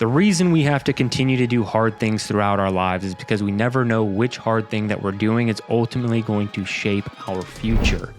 The reason we have to continue to do hard things throughout our lives is because we never know which hard thing that we're doing is ultimately going to shape our future.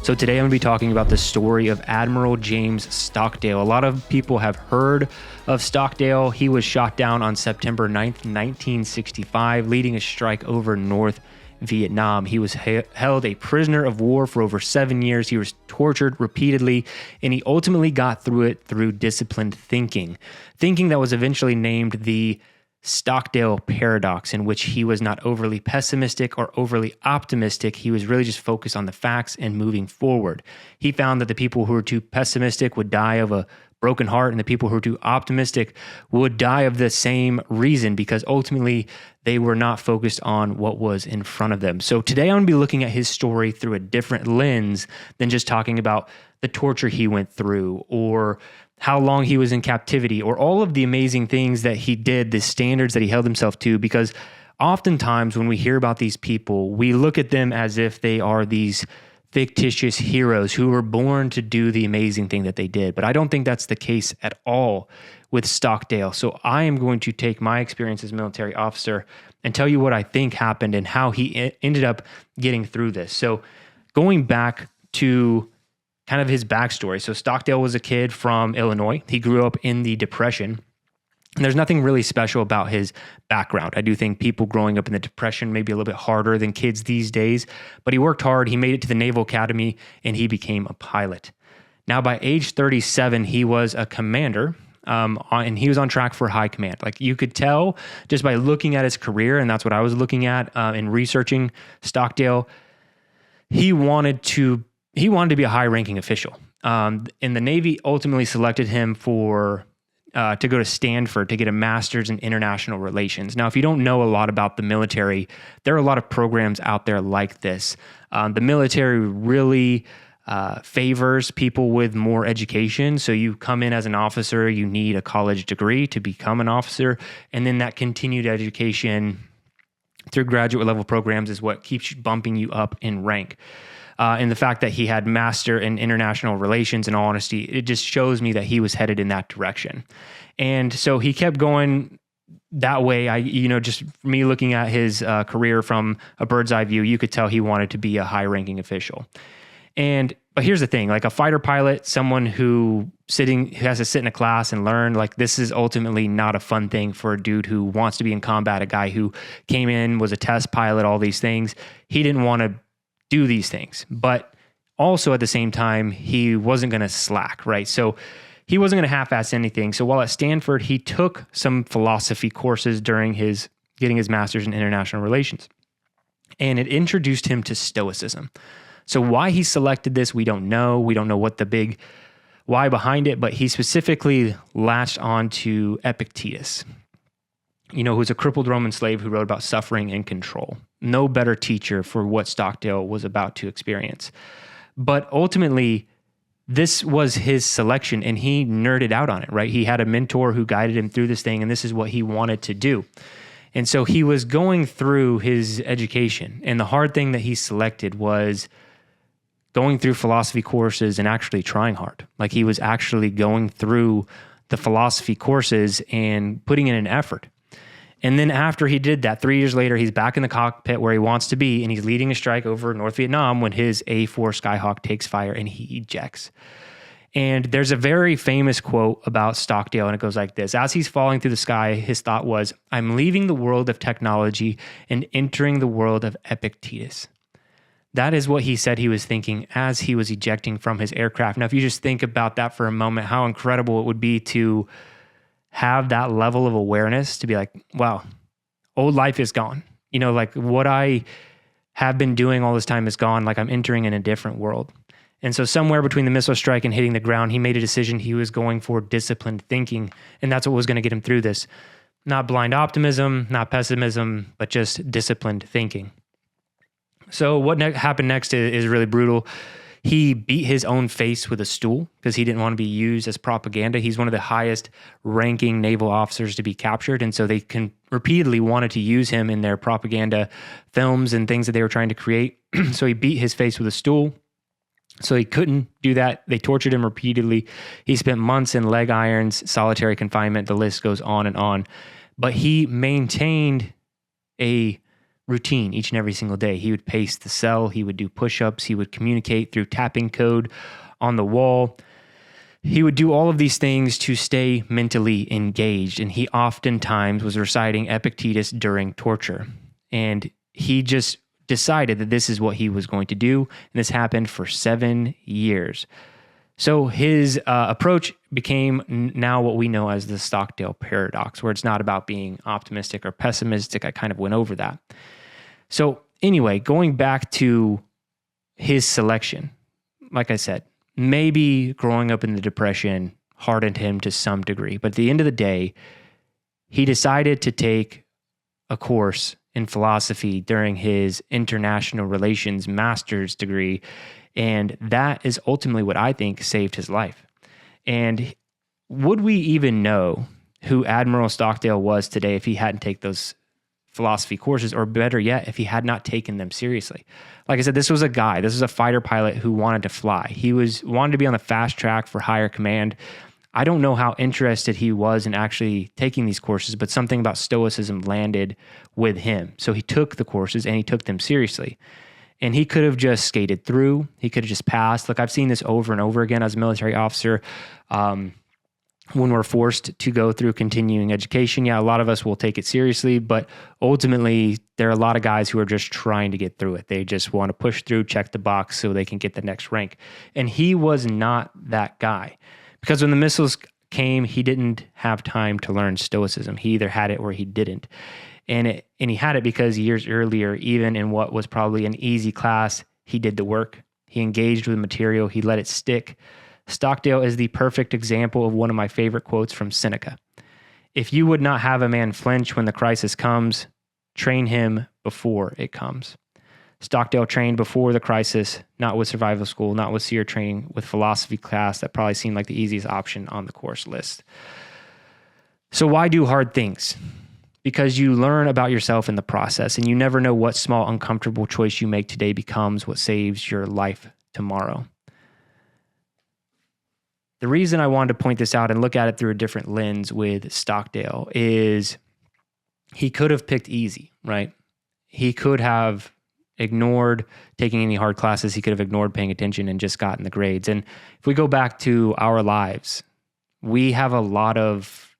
So today I'm going to be talking about the story of Admiral James Stockdale. A lot of people have heard of Stockdale. He was shot down on September 9th, 1965, leading a strike over North Vietnam. He was held a prisoner of war for over 7 years. He was tortured repeatedly, and he ultimately got through it through disciplined thinking that was eventually named the Stockdale Paradox, in which he was not overly pessimistic or overly optimistic. He was really just focused on the facts and moving forward. He found that the people who were too pessimistic would die of a broken heart, and the people who were too optimistic would die of the same reason, because ultimately they were not focused on what was in front of them. So today I'm going to be looking at his story through a different lens than just talking about the torture he went through or how long he was in captivity or all of the amazing things that he did, the standards that he held himself to, because oftentimes when we hear about these people, we look at them as if they are these fictitious heroes who were born to do the amazing thing that they did. But I don't think that's the case at all with Stockdale. So I am going to take my experience as a military officer and tell you what I think happened and how he ended up getting through this. So going back to kind of his backstory. So Stockdale was a kid from Illinois. He grew up in the Depression. And there's nothing really special about his background. I do think people growing up in the Depression may be a little bit harder than kids these days, but he worked hard. He made it to the Naval Academy and he became a pilot. Now, by age 37, he was a commander, and he was on track for high command. Like you could tell just by looking at his career, and that's what I was looking at in researching Stockdale. He wanted to be a high-ranking official. And the Navy ultimately selected him to go to Stanford to get a master's in international relations. Now, if you don't know a lot about the military, there are a lot of programs out there like this. The military really favors people with more education. So you come in as an officer, you need a college degree to become an officer, and then that continued education through graduate level programs is what keeps bumping you up in rank. And the fact that he had master in international relations, in all honesty, it just shows me that he was headed in that direction. And so he kept going that way. Just me looking at his career from a bird's eye view, you could tell he wanted to be a high ranking official. But here's the thing, like a fighter pilot, someone who has to sit in a class and learn, like this is ultimately not a fun thing for a dude who wants to be in combat, a guy who came in, was a test pilot, all these things. He didn't want to do these things, but also at the same time, he wasn't going to slack, right? So he wasn't going to half-ass anything. So while at Stanford, he took some philosophy courses during getting his master's in international relations, and it introduced him to stoicism. So why he selected this, we don't know. We don't know what the big why behind it, but he specifically latched on to Epictetus, who's a crippled Roman slave who wrote about suffering and control. No better teacher for what Stockdale was about to experience. But ultimately, this was his selection, and he nerded out on it, right? He had a mentor who guided him through this thing, and this is what he wanted to do. And so he was going through his education, and the hard thing that he selected was going through philosophy courses and actually trying hard. Like he was actually going through the philosophy courses and putting in an effort. And then after he did that, 3 years later, he's back in the cockpit where he wants to be, and he's leading a strike over North Vietnam when his A4 Skyhawk takes fire and he ejects. And there's a very famous quote about Stockdale, and it goes like this. As he's falling through the sky, his thought was, "I'm leaving the world of technology and entering the world of Epictetus." That is what he said he was thinking as he was ejecting from his aircraft. Now, if you just think about that for a moment, how incredible it would be to have that level of awareness to be like, wow, old life is gone. Like what I have been doing all this time is gone. Like I'm entering in a different world. And so somewhere between the missile strike and hitting the ground, he made a decision. He was going for disciplined thinking. And that's what was going to get him through this. Not blind optimism, not pessimism, but just disciplined thinking. So what happened next is really brutal. He beat his own face with a stool because he didn't want to be used as propaganda. He's one of the highest ranking naval officers to be captured. And so they repeatedly wanted to use him in their propaganda films and things that they were trying to create. So he beat his face with a stool. So he couldn't do that. They tortured him repeatedly. He spent months in leg irons, solitary confinement. The list goes on and on. But he maintained a routine each and every single day. He would pace the cell. He would do push-ups. He would communicate through tapping code on the wall. He would do all of these things to stay mentally engaged. And he oftentimes was reciting Epictetus during torture. And he just decided that this is what he was going to do. And this happened for 7 years. So his approach became now what we know as the Stockdale Paradox, where it's not about being optimistic or pessimistic. I kind of went over that. So anyway, going back to his selection, like I said, maybe growing up in the Depression hardened him to some degree. But at the end of the day, he decided to take a course in philosophy during his international relations master's degree. And that is ultimately what I think saved his life. And would we even know who Admiral Stockdale was today if he hadn't taken those philosophy courses, or better yet, if he had not taken them seriously? Like I said, this was a fighter pilot who wanted to fly. He wanted to be on the fast track for higher command. I don't know how interested he was in actually taking these courses, but something about stoicism landed with him. So he took the courses and he took them seriously. And he could have just skated through. He could have just passed. Look, I've seen this over and over again as a military officer. When we're forced to go through continuing education, yeah, a lot of us will take it seriously, but ultimately there are a lot of guys who are just trying to get through it. They just want to push through, check the box so they can get the next rank. And he was not that guy, because when the missiles came, he didn't have time to learn stoicism. He either had it or he didn't. And he had it because years earlier, even in what was probably an easy class, he did the work. He engaged with material. He let it stick. Stockdale is the perfect example of one of my favorite quotes from Seneca. If you would not have a man flinch when the crisis comes, train him before it comes. Stockdale trained before the crisis, not with survival school, not with SEER training, with philosophy class that probably seemed like the easiest option on the course list. So why do hard things? Because you learn about yourself in the process, and you never know what small uncomfortable choice you make today becomes what saves your life tomorrow. The reason I wanted to point this out and look at it through a different lens with Stockdale is he could have picked easy, right? He could have ignored taking any hard classes. He could have ignored paying attention and just gotten the grades. And if we go back to our lives, we have a lot of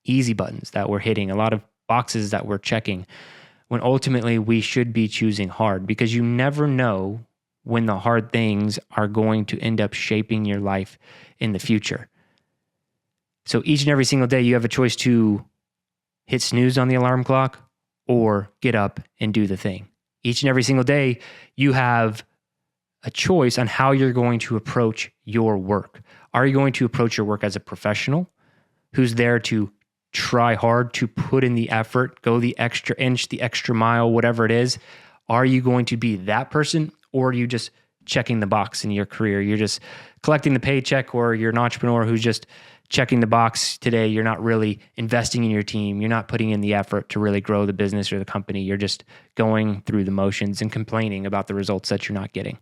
easy buttons that we're hitting, a lot of boxes that we're checking, when ultimately we should be choosing hard, because you never know when the hard things are going to end up shaping your life in the future. So each and every single day, you have a choice to hit snooze on the alarm clock or get up and do the thing. Each and every single day, you have a choice on how you're going to approach your work. Are you going to approach your work as a professional who's there to try hard, to put in the effort, go the extra inch, the extra mile, whatever it is? Are you going to be that person, or are you just checking the box in your career? You're just collecting the paycheck, or you're an entrepreneur who's just checking the box today. You're not really investing in your team. You're not putting in the effort to really grow the business or the company. You're just going through the motions and complaining about the results that you're not getting.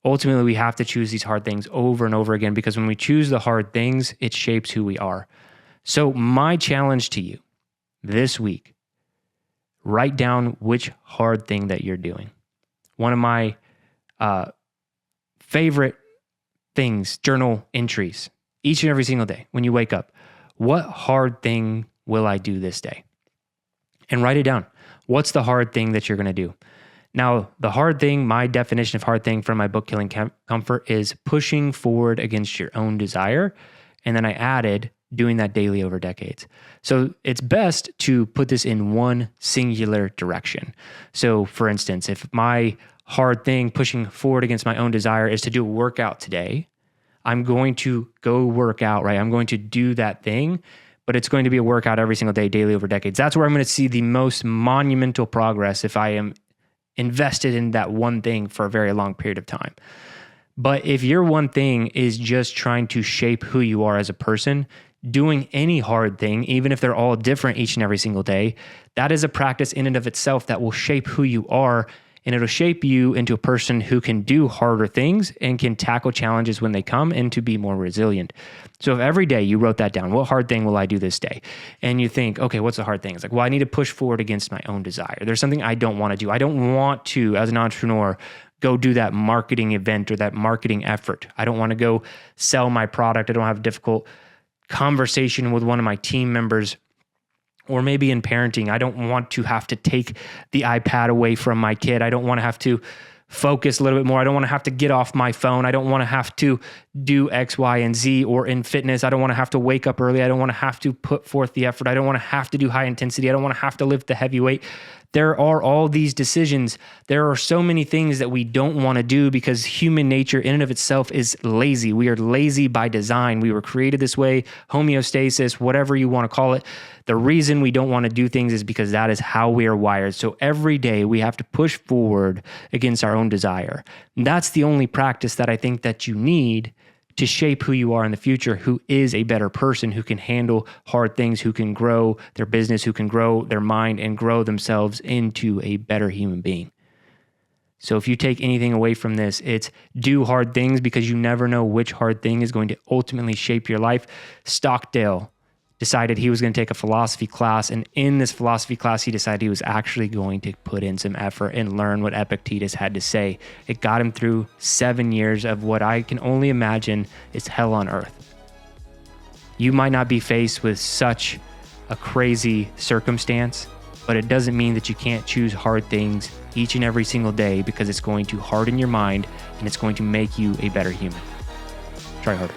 Ultimately, we have to choose these hard things over and over again, because when we choose the hard things, it shapes who we are. So my challenge to you this week, write down which hard thing that you're doing. One of my favorite things, journal entries, each and every single day when you wake up. What hard thing will I do this day? And write it down. What's the hard thing that you're going to do? Now, the hard thing, my definition of hard thing from my book, Killing Comfort, is pushing forward against your own desire. And then I added doing that daily over decades. So it's best to put this in one singular direction. So for instance, if my hard thing pushing forward against my own desire is to do a workout today, I'm going to go work out, right? I'm going to do that thing, but it's going to be a workout every single day, daily over decades. That's where I'm going to see the most monumental progress if I am invested in that one thing for a very long period of time. But if your one thing is just trying to shape who you are as a person, doing any hard thing, even if they're all different each and every single day, that is a practice in and of itself that will shape who you are and it'll shape you into a person who can do harder things and can tackle challenges when they come and to be more resilient. So if every day you wrote that down, what hard thing will I do this day? And you think, okay, what's the hard thing? It's like, well, I need to push forward against my own desire. There's something I don't want to do. I don't want to, as an entrepreneur, go do that marketing event or that marketing effort. I don't want to go sell my product. I don't have a difficult conversation with one of my team members. Or maybe in parenting, I don't want to have to take the iPad away from my kid. I don't want to have to focus a little bit more. I don't want to have to get off my phone. I don't want to have to do X, Y, and Z. Or in fitness, I don't want to have to wake up early. I don't want to have to put forth the effort. I don't want to have to do high intensity. I don't want to have to lift the heavy weight. There are all these decisions. There are so many things that we don't want to do because human nature in and of itself is lazy. We are lazy by design. We were created this way, homeostasis, whatever you want to call it. The reason we don't want to do things is because that is how we are wired. So every day we have to push forward against our own desire. And that's the only practice that I think that you need to shape who you are in the future, who is a better person, who can handle hard things, who can grow their business, who can grow their mind and grow themselves into a better human being. So if you take anything away from this, it's do hard things because you never know which hard thing is going to ultimately shape your life. Stockdale decided he was going to take a philosophy class, and in this philosophy class, he decided he was actually going to put in some effort and learn what Epictetus had to say. It got him through 7 years of what I can only imagine is hell on earth. You might not be faced with such a crazy circumstance, but it doesn't mean that you can't choose hard things each and every single day because it's going to harden your mind and it's going to make you a better human. Try harder.